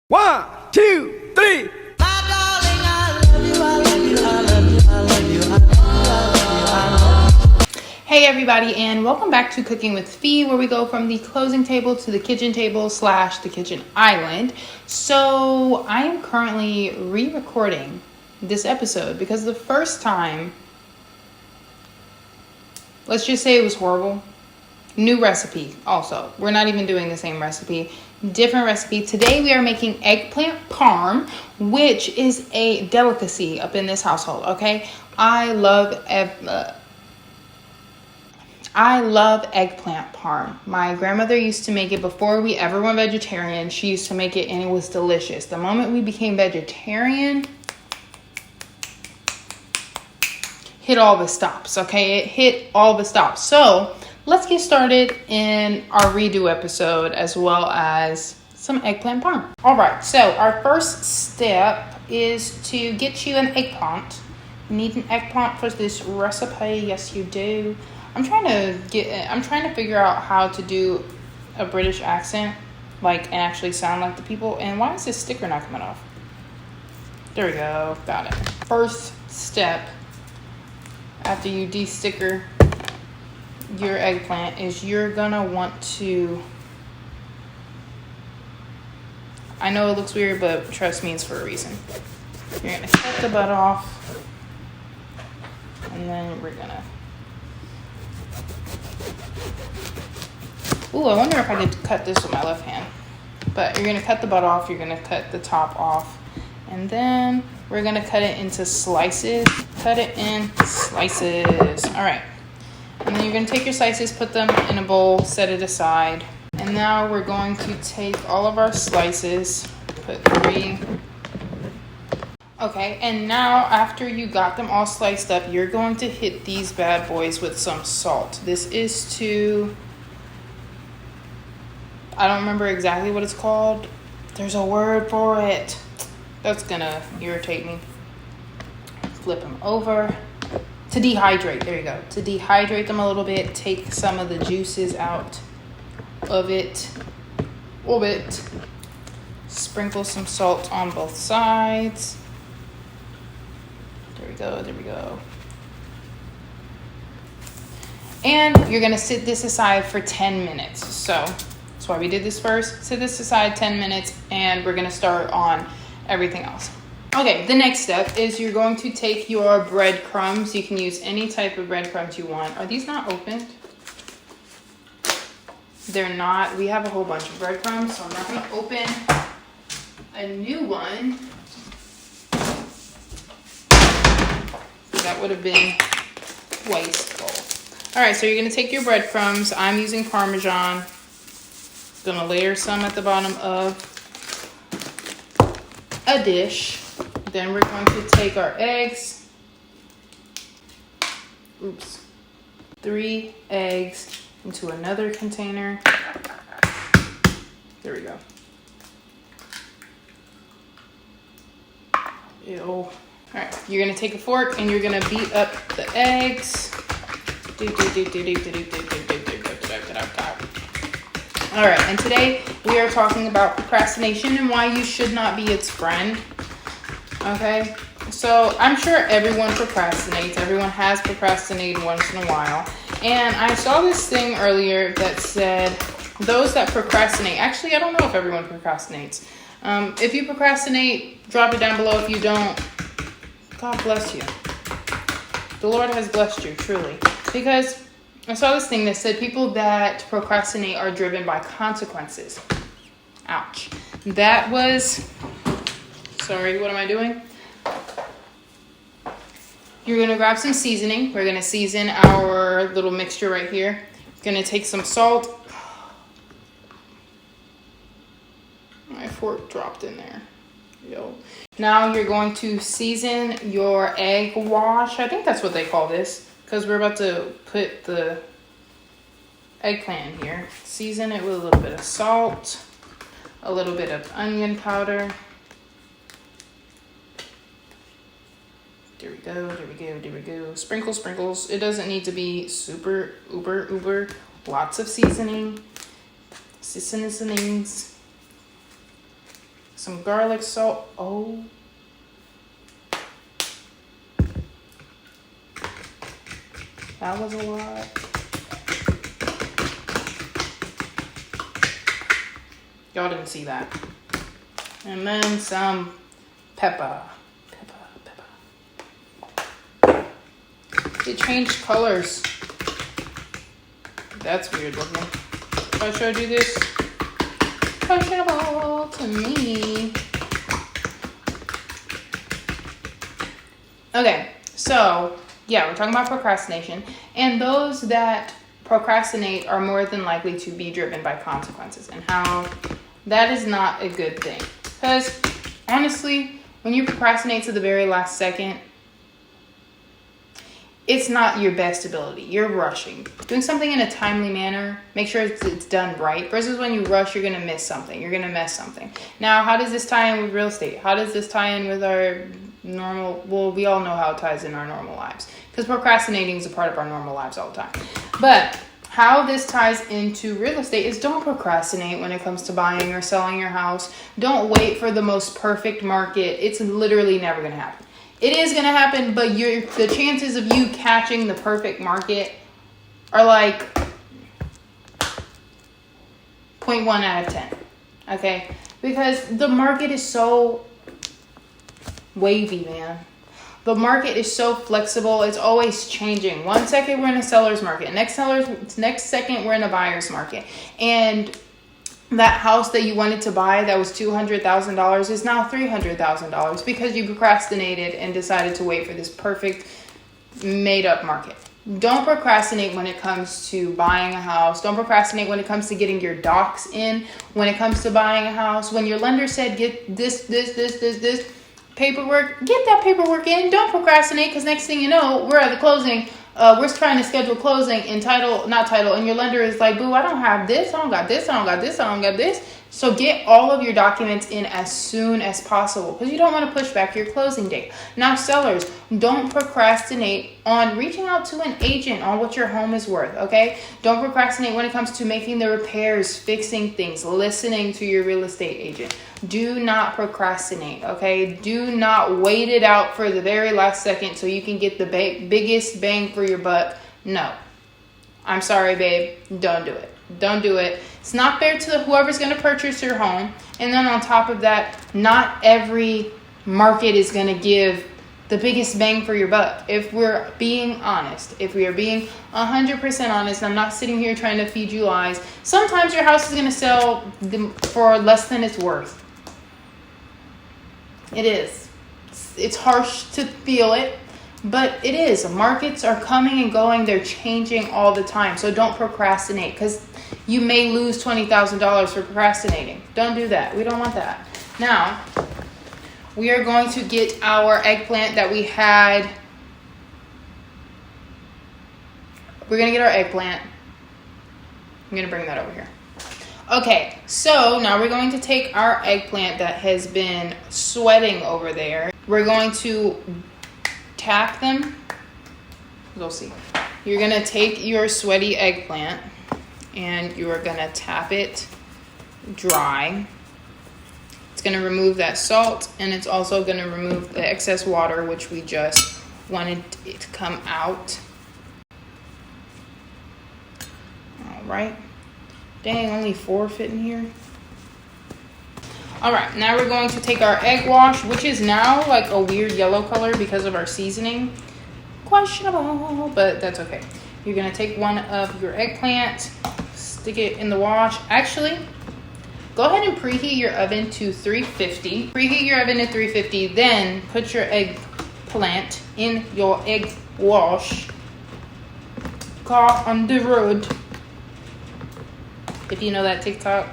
1, 2, 3. Hey everybody, and welcome back to Cooking with Fe, where we go from the closing table to the kitchen table / the kitchen island. So I am currently re-recording this episode because the first time, let's just say it was horrible. New recipe also. We're not even doing the same recipe. Different recipe. Today we are making eggplant parm, which is a delicacy up in this household, okay? I love eggplant parm. My grandmother used to make it before we ever went vegetarian. She used to make it and it was delicious. The moment we became vegetarian, hit all the stops, okay? It hit all the stops. So let's get started in our redo episode as well as some eggplant parm. All right, so our first step is to get you an eggplant. You need an eggplant for this recipe. Yes, you do. I'm trying to figure out how to do a British accent, and actually sound like the people. And why is this sticker not coming off? There we go. Got it. First step after you de-sticker your eggplant is you're gonna want to, I know it looks weird, but trust me, it's for a reason. You're gonna cut the butt off, and then we're gonna, ooh, I wonder if I could cut this with my left hand. But you're gonna cut the butt off, you're gonna cut the top off, and then we're gonna cut it into slices. Cut it in slices. All right. And then you're going to take your slices, put them in a bowl, set it aside. And now we're going to take all of our slices, put 3. Okay, and now after you got them all sliced up, you're going to hit these bad boys with some salt. This is to, I don't remember exactly what it's called. There's a word for it. That's going to irritate me. Flip them over. To dehydrate, there you go. To dehydrate them a little bit, take some of the juices out of it. A little bit. Sprinkle some salt on both sides. There we go, there we go. And you're gonna sit this aside for 10 minutes. So that's why we did this first. Sit this aside 10 minutes and we're gonna start on everything else. Okay, the next step is you're going to take your breadcrumbs. You can use any type of breadcrumbs you want. Are these not opened? They're not. We have a whole bunch of breadcrumbs, so I'm not going to open a new one. That would have been wasteful. All right, so you're going to take your breadcrumbs. I'm using Parmesan. Going to layer some at the bottom of a dish. Then we're going to take our eggs. 3 eggs into another container. There we go. Ew. All right, you're gonna take a fork and you're gonna beat up the eggs. All right, and today we are talking about procrastination and why you should not be its friend. Okay, so I'm sure everyone procrastinates. Everyone has procrastinated once in a while. And I saw this thing earlier that said those that procrastinate, actually, I don't know if everyone procrastinates. If you procrastinate, drop it down below. If you don't, God bless you. The Lord has blessed you, truly. Because I saw this thing that said people that procrastinate are driven by consequences. Ouch. That was... Sorry, what am I doing? You're going to grab some seasoning. We're going to season our little mixture right here. Going to take some salt. My fork dropped in there. Yo. Now you're going to season your egg wash. I think that's what they call this, because we're about to put the eggplant in here. Season it with a little bit of salt, a little bit of onion powder. There we go, there we go, there we go. Sprinkles, sprinkles. It doesn't need to be super, uber. Lots of seasoning. Seasonings. some garlic salt. Oh. That was a lot. Y'all didn't see that. And then some pepper. It changed colors. That's weird looking. If I showed you this, questionable to me. Okay, so yeah, we're talking about procrastination. And those that procrastinate are more than likely to be driven by consequences, and how that is not a good thing. Because honestly, when you procrastinate to the very last second, it's not your best ability. You're rushing. Doing something in a timely manner, make sure it's done right. Versus when you rush, you're going to miss something. You're going to mess something. Now, how does this tie in with real estate? How does this tie in with our normal? Well, we all know how it ties in our normal lives. Because procrastinating is a part of our normal lives all the time. But how this ties into real estate is don't procrastinate when it comes to buying or selling your house. Don't wait for the most perfect market. It's literally never going to happen. It is going to happen, but the chances of you catching the perfect market are like 0.1 out of 10. Okay? Because the market is so wavy, man. The market is so flexible. It's always changing. 1 second we're in a seller's market. Next second we're in a buyer's market. And that house that you wanted to buy that was $200,000 is now $300,000 because you procrastinated and decided to wait for this perfect made up market. Don't procrastinate when it comes to buying a house. Don't procrastinate when it comes to getting your docs in. When it comes to buying a house, when your lender said get this paperwork, get that paperwork in. Don't procrastinate, because next thing you know, we're at the closing. We're trying to schedule closing and and your lender is like, boo, I don't have this, I don't got this, I don't got this, I don't got this. So get all of your documents in as soon as possible, because you don't want to push back your closing date. Now, sellers, don't procrastinate on reaching out to an agent on what your home is worth, okay? Don't procrastinate when it comes to making the repairs, fixing things, listening to your real estate agent. Do not procrastinate, okay? Do not wait it out for the very last second so you can get the biggest bang for your buck. No. I'm sorry, babe. Don't do it. Don't do it. It's not fair to whoever's going to purchase your home. And then on top of that, not every market is going to give the biggest bang for your buck. If we're being honest, if we are being 100% honest, I'm not sitting here trying to feed you lies. Sometimes your house is going to sell for less than it's worth. It is. It's harsh to feel it, but it is. Markets are coming and going. They're changing all the time. So don't procrastinate, because you may lose $20,000 for procrastinating. Don't do that. We don't want that. Now, we are going to get our eggplant that we had. We're going to get our eggplant. I'm going to bring that over here. Okay, so now we're going to take our eggplant that has been sweating over there. We're going to tap them. We'll see. You're going to take your sweaty eggplant and you are going to tap it dry. It's going to remove that salt, and it's also going to remove the excess water, which we just wanted it to come out. All right. Dang, only 4 fit in here. All right, now we're going to take our egg wash, which is now like a weird yellow color because of our seasoning. Questionable, but that's okay. You're going to take one of your eggplant, stick it in the wash. Actually, go ahead and preheat your oven to 350. Preheat your oven to 350, then put your eggplant in your egg wash. Car on the road. If you know that TikTok,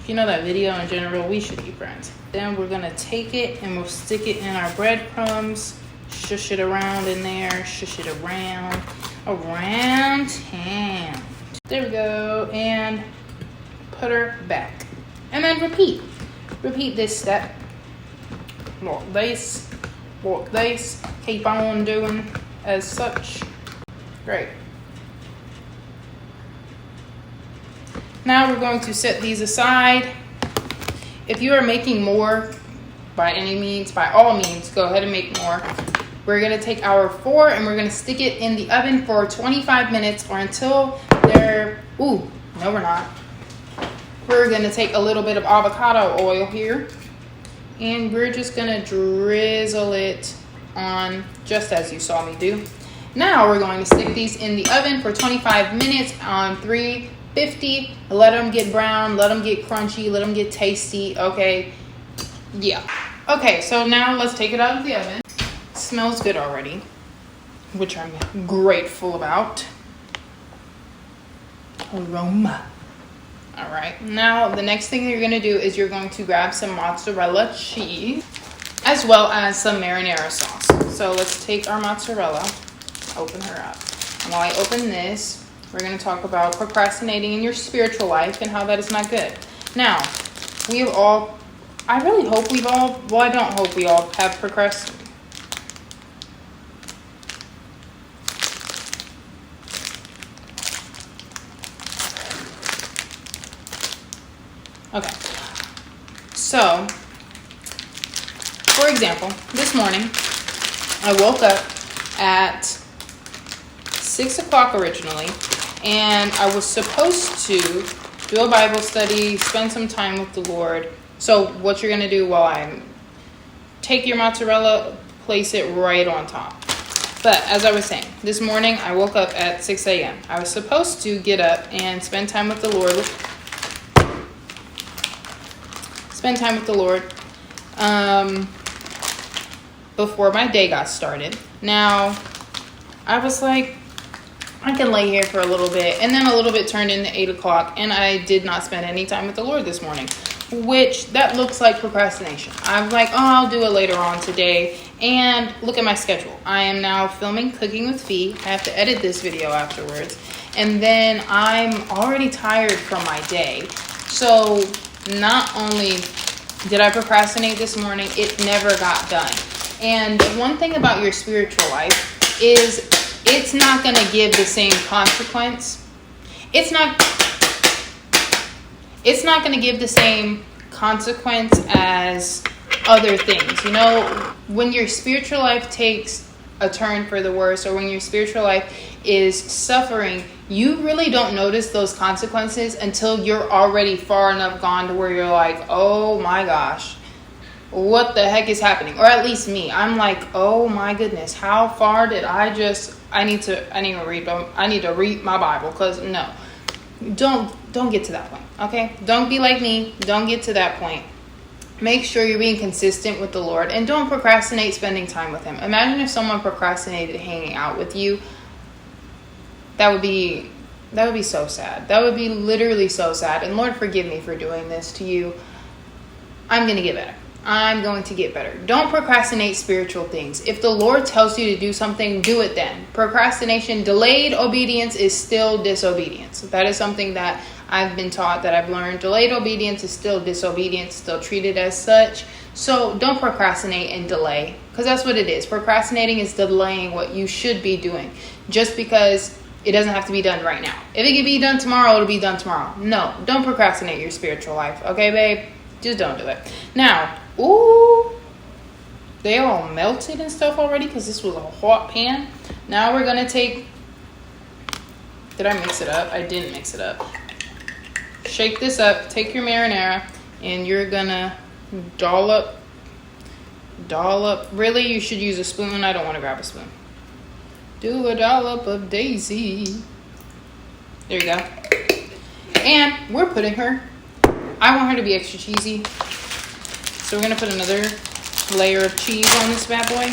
if you know that video in general, we should be friends. Then we're gonna take it and we'll stick it in our breadcrumbs. Shush it around in there. Shush it around town. There we go. And put her back. And then repeat. Repeat this step. Like this. Like this. Keep on doing as such. Great. Now we're going to set these aside. if you are making more, by all means, go ahead and make more. We're going to take our 4 and we're going to stick it in the oven for 25 minutes or until they're, no we're not. We're going to take a little bit of avocado oil here and we're just going to drizzle it on just as you saw me do. Now we're going to stick these in the oven for 25 minutes on 350. Let them get brown, let them get crunchy, let them get tasty, okay? Yeah. Okay, so now let's take it out of the oven. It smells good already, which I'm grateful about. Aroma. All right, now the next thing you're gonna do is you're going to grab some mozzarella cheese as well as some marinara sauce. So let's take our mozzarella, open her up. And while I open this, we're gonna talk about procrastinating in your spiritual life and how that is not good. Now, I don't hope we all have procrastinated. Okay, so, for example, this morning, I woke up at 6 o'clock originally, and I was supposed to do a Bible study, spend some time with the Lord. So what you're going to do take your mozzarella, place it right on top. But as I was saying, this morning I woke up at 6 a.m. I was supposed to get up and spend time with the Lord. Before my day got started. Now, I was like, I can lay here for a little bit. And then a little bit turned into 8 o'clock. And I did not spend any time with the Lord this morning. Which, that looks like procrastination. I'm like, I'll do it later on today. And look at my schedule. I am now filming Cooking with Fe. I have to edit this video afterwards. And then I'm already tired from my day. So, not only did I procrastinate this morning, it never got done. And one thing about your spiritual life is it's not going to give the same consequence. It's not going to give the same consequence as other things. You know, when your spiritual life takes a turn for the worse, or when your spiritual life is suffering, you really don't notice those consequences until you're already far enough gone to where you're like, oh my gosh, what the heck is happening? Or at least me. I'm like, oh my goodness, how far did I need to read my Bible, because no. Don't get to that point, okay? Don't be like me. Don't get to that point. Make sure you're being consistent with the Lord, and don't procrastinate spending time with Him. Imagine if someone procrastinated hanging out with you. That would be so sad. That would be literally so sad. And Lord, forgive me for doing this to you. I'm going to get better. I'm going to get better. Don't procrastinate spiritual things. If the Lord tells you to do something, do it then. Procrastination, delayed obedience is still disobedience. That is something that I've been taught, that I've learned. Delayed obedience is still disobedience, still treated as such. So don't procrastinate and delay, because that's what it is. Procrastinating is delaying what you should be doing just because it doesn't have to be done right now. If it can be done tomorrow, it'll be done tomorrow. No, don't procrastinate your spiritual life. Okay, babe? Just don't do it. Now, they all melted and stuff already because this was a hot pan. Now we're going to take... Did I mix it up? I didn't mix it up. Shake this up. Take your marinara and you're going to dollop. Really, you should use a spoon. I don't want to grab a spoon. Do a dollop of Daisy. There you go. And we're putting her... I want her to be extra cheesy. So we're going to put another layer of cheese on this bad boy.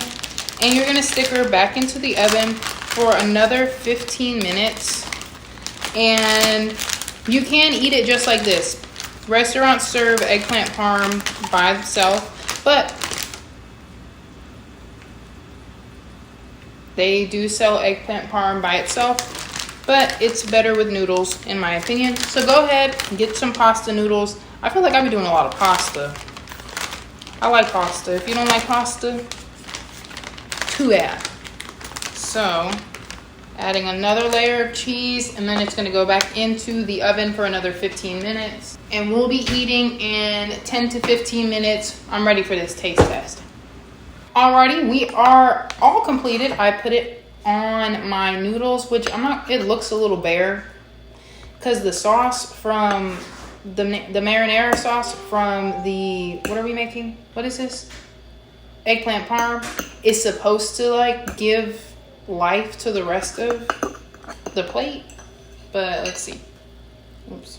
And you're going to stick her back into the oven for another 15 minutes. And you can eat it just like this. Restaurants serve eggplant parm by itself, but they do sell eggplant parm by itself. But it's better with noodles, in my opinion. So go ahead and get some pasta noodles. I feel like I've been doing a lot of pasta. I like pasta. If you don't like pasta, too bad. So, adding another layer of cheese, and then it's going to go back into the oven for another 15 minutes. and we'll be eating in 10 to 15 minutes. I'm ready for this taste test. Alrighty, we are all completed. I put it on my noodles, which it looks a little bare because the sauce from the marinara sauce from what are we making? What is this? Eggplant parm is supposed to like give life to the rest of the plate, but let's see. Oops.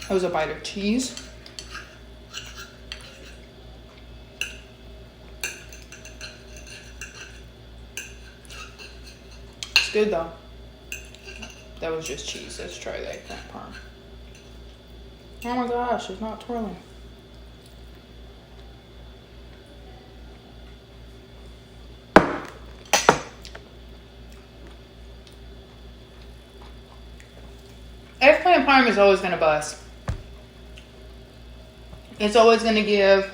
That was a bite of cheese. It's good though. That was just cheese. Let's try the eggplant parm. Oh my gosh, it's not twirling. Eggplant parm is always going to bust. It's always going to give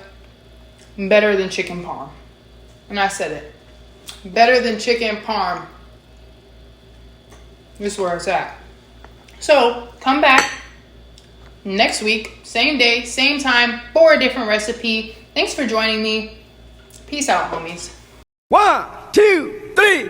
better than chicken parm. And I said it. Better than chicken parm. This is where it's at. So, come back next week, same day, same time, for a different recipe. Thanks for joining me. Peace out, homies. 1, 2, 3.